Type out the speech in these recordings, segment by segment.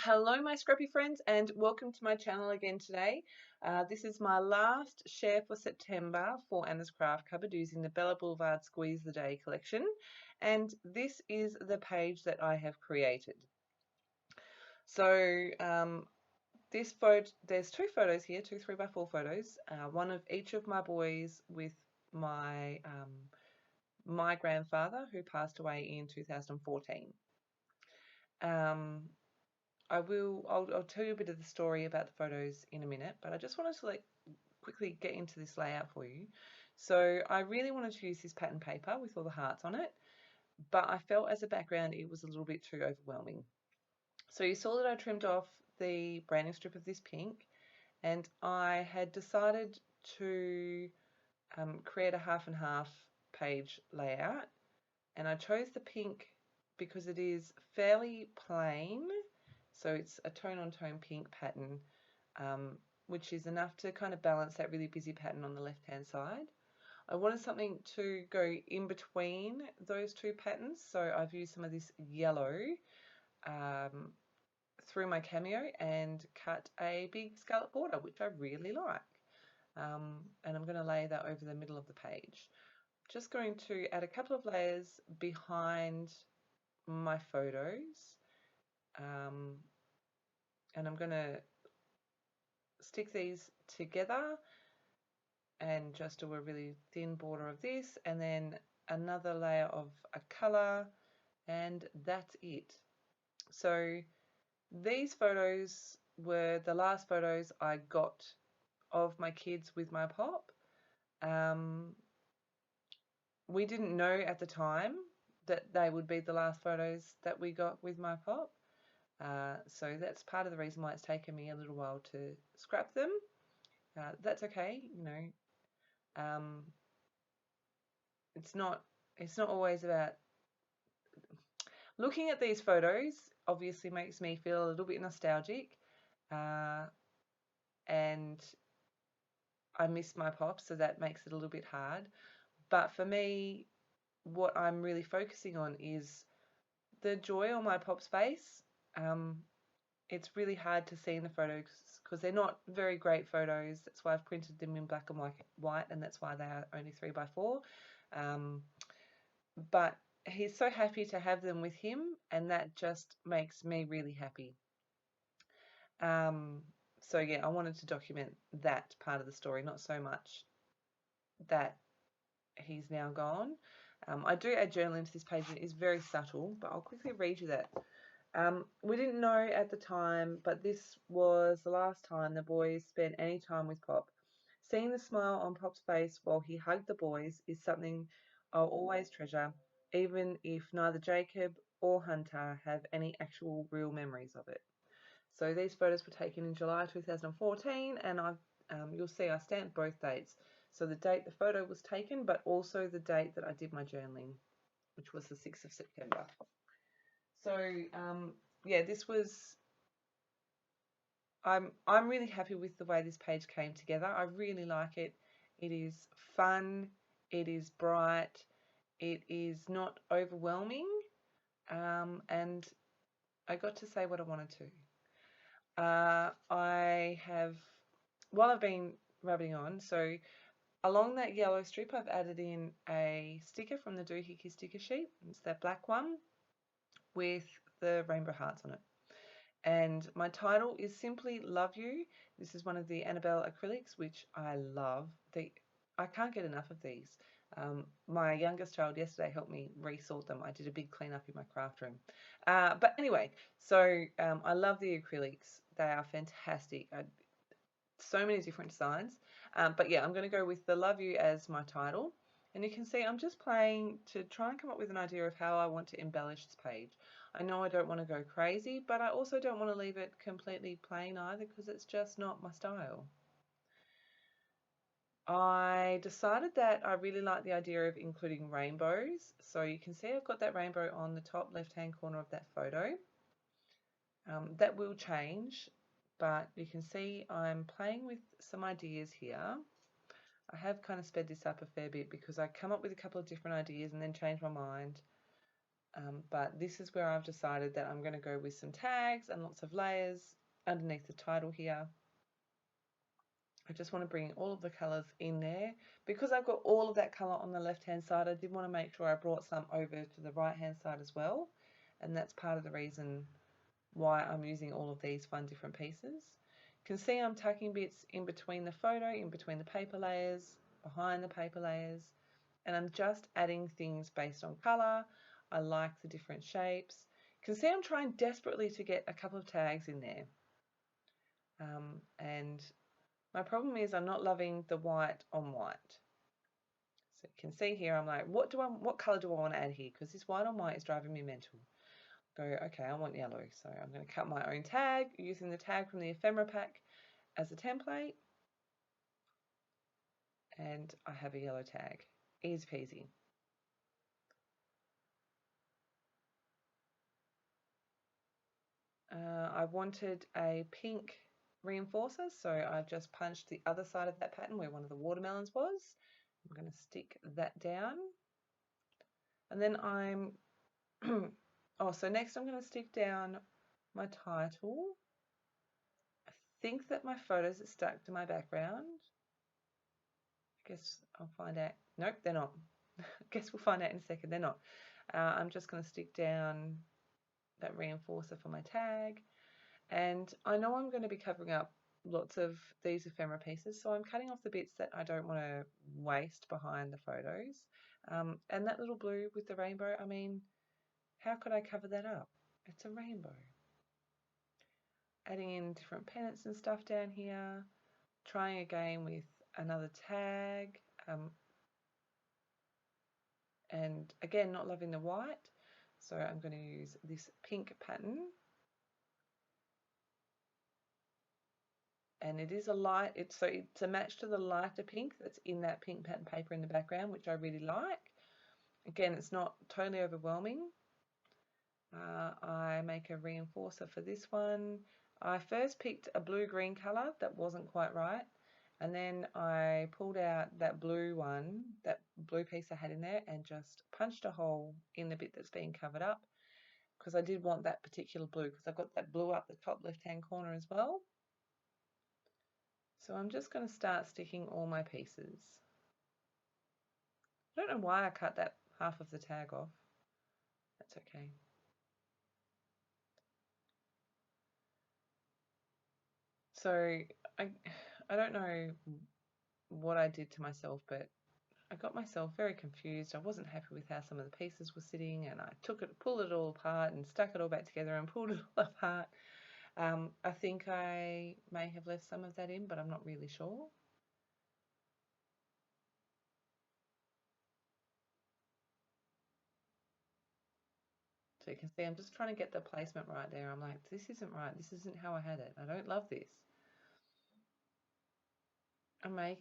Hello my scrappy friends and welcome to my channel again today. This is my last share for September for Anna's Craft Cupboard using the Bella Blvd Squeeze the Day collection, and this is the page that I have created. So this photo, there's two photos here, two 3x4 photos, one of each of my boys with my my grandfather who passed away in 2014. I'll tell you a bit of the story about the photos in a minute, but I just wanted to quickly get into this layout for you. So I really wanted to use this pattern paper with all the hearts on it, but I felt as a background it was a little bit too overwhelming. So you saw that I trimmed off the branding strip of this pink, and I had decided to create a half and half page layout, and I chose the pink because it is fairly plain. So it's a tone-on-tone pink pattern, which is enough to kind of balance that really busy pattern on the left-hand side. I wanted something to go in between those two patterns, so I've used some of this yellow through my cameo and cut a big scallop border, which I really like. And I'm going to lay that over the middle of the page. Just going to add a couple of layers behind my photos. And I'm going to stick these together and just do a really thin border of this, and then another layer of a colour, and that's it. So these photos were the last photos I got of my kids with my pop. We didn't know at the time that they would be the last photos that we got with my pop. So that's part of the reason why it's taken me a little while to scrap them. That's okay, you know. It's not always about looking at these photos. Obviously, makes me feel a little bit nostalgic, and I miss my pop, so that makes it a little bit hard. But for me, what I'm really focusing on is the joy on my pop's face. It's really hard to see in the photos because they're not very great photos. That's why I've printed them in black and white, and that's why they are only 3x4. But he's so happy to have them with him, and that just makes me really happy. So yeah, I wanted to document that part of the story, not so much that he's now gone. I do add journal into this page, and it is very subtle, but I'll quickly read you that. We didn't know at the time, but this was the last time the boys spent any time with Pop. Seeing the smile on Pop's face while he hugged the boys is something I'll always treasure, even if neither Jacob or Hunter have any actual real memories of it. So these photos were taken in July 2014, and you'll see I stamped both dates. So the date the photo was taken, but also the date that I did my journaling, which was the 6th of September. So yeah, this was. I'm really happy with the way this page came together. I really like it. It is fun. It is bright. It is not overwhelming, and I got to say what I wanted to. I have, while I've been rubbing on, so along that yellow strip, I've added in a sticker from the Doohickey sticker sheet. It's that black one with the rainbow hearts on it. And my title is simply Love You. This is one of the Annabelle acrylics, which I love. I can't get enough of these. My youngest child yesterday helped me resort them. I did a big clean up in my craft room. But anyway, so I love the acrylics. They are fantastic. So many different designs. But yeah, I'm going to go with the Love You as my title. And you can see I'm just playing to try and come up with an idea of how I want to embellish this page. I know I don't want to go crazy, but I also don't want to leave it completely plain either because it's just not my style. I decided that I really like the idea of including rainbows. So you can see I've got that rainbow on the top left-hand corner of that photo. That will change, but you can see I'm playing with some ideas here. I have kind of sped this up a fair bit because I come up with a couple of different ideas and then change my mind. But this is where I've decided that I'm going to go with some tags and lots of layers underneath the title here. I just want to bring all of the colours in there. Because I've got all of that colour on the left-hand side, I did want to make sure I brought some over to the right-hand side as well. And that's part of the reason why I'm using all of these fun different pieces. You can see I'm tucking bits in between the photo, in between the paper layers, behind the paper layers, and I'm just adding things based on colour. I like the different shapes. You can see I'm trying desperately to get a couple of tags in there. And my problem is I'm not loving the white on white. So you can see here, I'm like, what colour do I want to add here? Because this white on white is driving me mental. Go, okay, I want yellow. So I'm going to cut my own tag using the tag from the ephemera pack as a template. And I have a yellow tag. Easy peasy. I wanted a pink reinforcer, so I've just punched the other side of that pattern where one of the watermelons was. I'm going to stick that down. And then I'm, so next I'm going to stick down my title. I think that my photos are stuck to my background. I guess I'll find out. Nope, they're not. I guess we'll find out in a second. They're not. I'm just going to stick down that reinforcer for my tag. And I know I'm going to be covering up lots of these ephemera pieces, so I'm cutting off the bits that I don't want to waste behind the photos. And that little blue with the rainbow, I mean, how could I cover that up? It's a rainbow. Adding in different pennants and stuff down here. Trying again with another tag. And again, not loving the white. So I'm going to use this pink pattern. And it is a light, it's a match to the lighter pink that's in that pink pattern paper in the background, which I really like. Again, it's not totally overwhelming. I make a reinforcer for this one. I first picked a blue-green colour that wasn't quite right, and then I pulled out that blue one, that blue piece I had in there, and just punched a hole in the bit that's being covered up, because I did want that particular blue, because I've got that blue up the top left-hand corner as well. So I'm just going to start sticking all my pieces. I don't know why I cut that half of the tag off. That's okay. So I don't know what I did to myself, but I got myself very confused. I wasn't happy with how some of the pieces were sitting, and I pulled it all apart and stuck it all back together and pulled it all apart. I think I may have left some of that in, but I'm not really sure. So you can see I'm just trying to get the placement right there. I'm like, this isn't right. This isn't how I had it. I don't love this. I may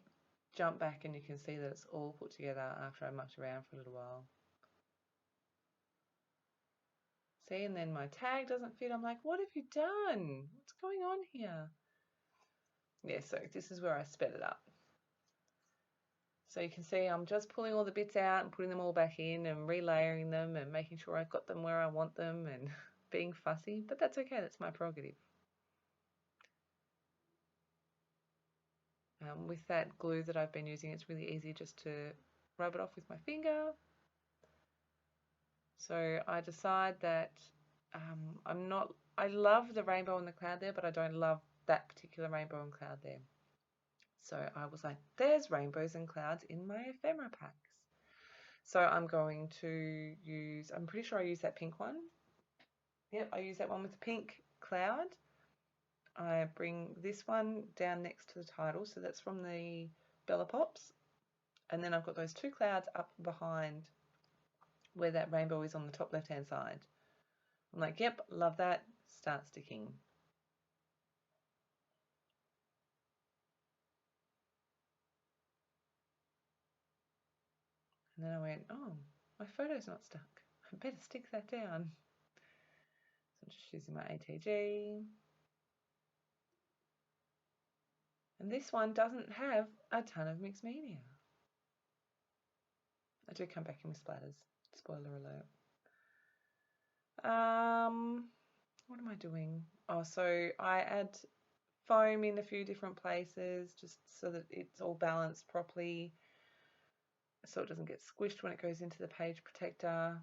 jump back and you can see that it's all put together after I mucked around for a little while. See, and then my tag doesn't fit. I'm like, what have you done? What's going on here? Yeah, so this is where I sped it up. So you can see I'm just pulling all the bits out and putting them all back in and relayering them and making sure I've got them where I want them and being fussy, but that's okay, that's my prerogative. With that glue that I've been using, it's really easy just to rub it off with my finger. So I decide that I love the rainbow and the cloud there, but I don't love that particular rainbow and cloud there. So I was like, there's rainbows and clouds in my ephemera packs. So I'm going to use, I'm pretty sure I use that pink one. Yep, I use that one with the pink cloud. I bring this one down next to the title, so that's from the Bella Pops. And then I've got those two clouds up behind where that rainbow is on the top left-hand side. I'm like, yep, love that, start sticking. And then I went, oh, my photo's not stuck. I better stick that down. So I'm just using my ATG. And this one doesn't have a ton of mixed media. I do come back in with splatters, spoiler alert. What am I doing? Oh, so I add foam in a few different places just so that it's all balanced properly, so it doesn't get squished when it goes into the page protector.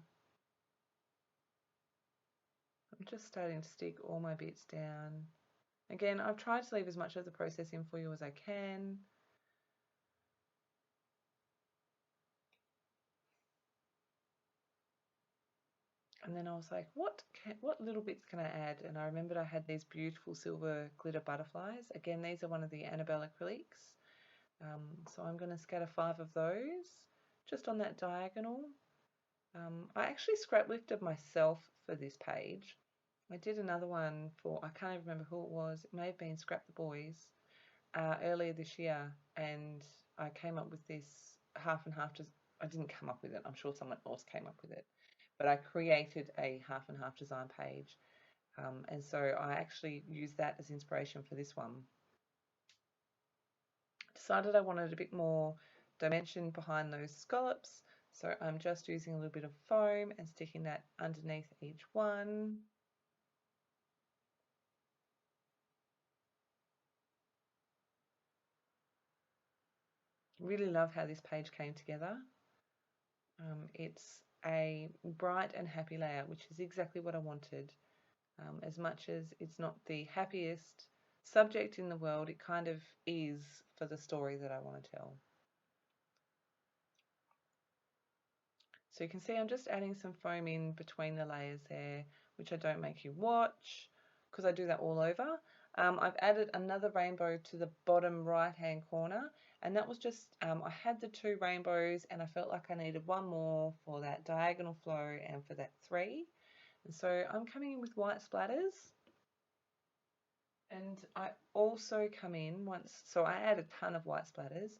I'm just starting to stick all my bits down. Again, I've tried to leave as much of the process in for you as I can. And then I was like, what little bits can I add? And I remembered I had these beautiful silver glitter butterflies. Again, these are one of the Annabelle acrylics. So I'm going to scatter 5 of those just on that diagonal. I actually scrapbooked myself for this page. I did another one for, I can't even remember who it was. It may have been Scrap the Boys earlier this year, and I came up with this half and half. I didn't come up with it. I'm sure someone else came up with it, but I created a half and half design page, and so I actually used that as inspiration for this one. Decided I wanted a bit more dimension behind those scallops, so I'm just using a little bit of foam and sticking that underneath each one. Really love how this page came together. It's a bright and happy layout, which is exactly what I wanted. As much as it's not the happiest subject in the world, it kind of is for the story that I want to tell. So you can see I'm just adding some foam in between the layers there, which I don't make you watch because I do that all over. I've added another rainbow to the bottom right hand corner, and that was just, I had the 2 rainbows and I felt like I needed one more for that diagonal flow and for that 3. And so I'm coming in with white splatters, and I also come in once, so I add a ton of white splatters.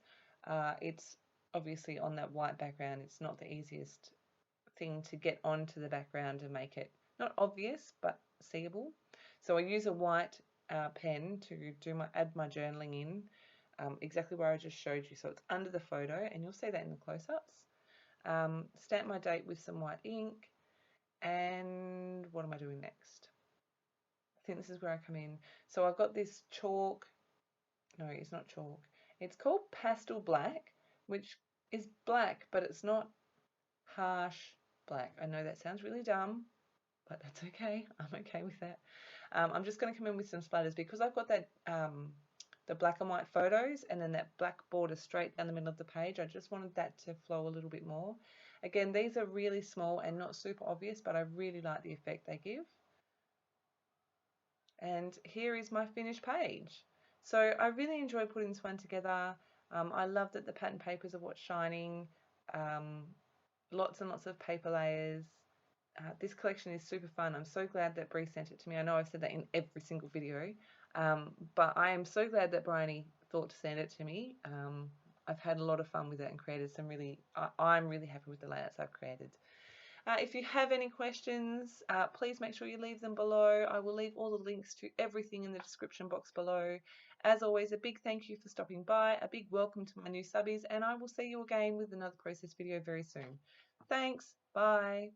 It's obviously on that white background, it's not the easiest thing to get onto the background and make it not obvious but seeable. So I use a white pen to add my journaling in, exactly where I just showed you. So it's under the photo, and you'll see that in the close-ups. Stamp my date with some white ink, and what am I doing next? I think this is where I come in. So I've got this chalk. No, it's not chalk. It's called pastel black, which is black, but it's not harsh black. I know that sounds really dumb, but that's okay. I'm okay with that. I'm just going to come in with some splatters because I've got that the black and white photos and then that black border straight down the middle of the page. I just wanted that to flow a little bit more. Again, these are really small and not super obvious, but I really like the effect they give. And here is my finished page. So I really enjoyed putting this one together. I love that the pattern papers are what's shining. Lots and lots of paper layers. This collection is super fun. I'm so glad that Bree sent it to me. I know I've said that in every single video, but I am so glad that Bryony thought to send it to me. I've had a lot of fun with it and created some I'm really happy with the layouts I've created. If you have any questions, please make sure you leave them below. I will leave all the links to everything in the description box below. As always, a big thank you for stopping by, a big welcome to my new subbies, and I will see you again with another process video very soon. Thanks, bye.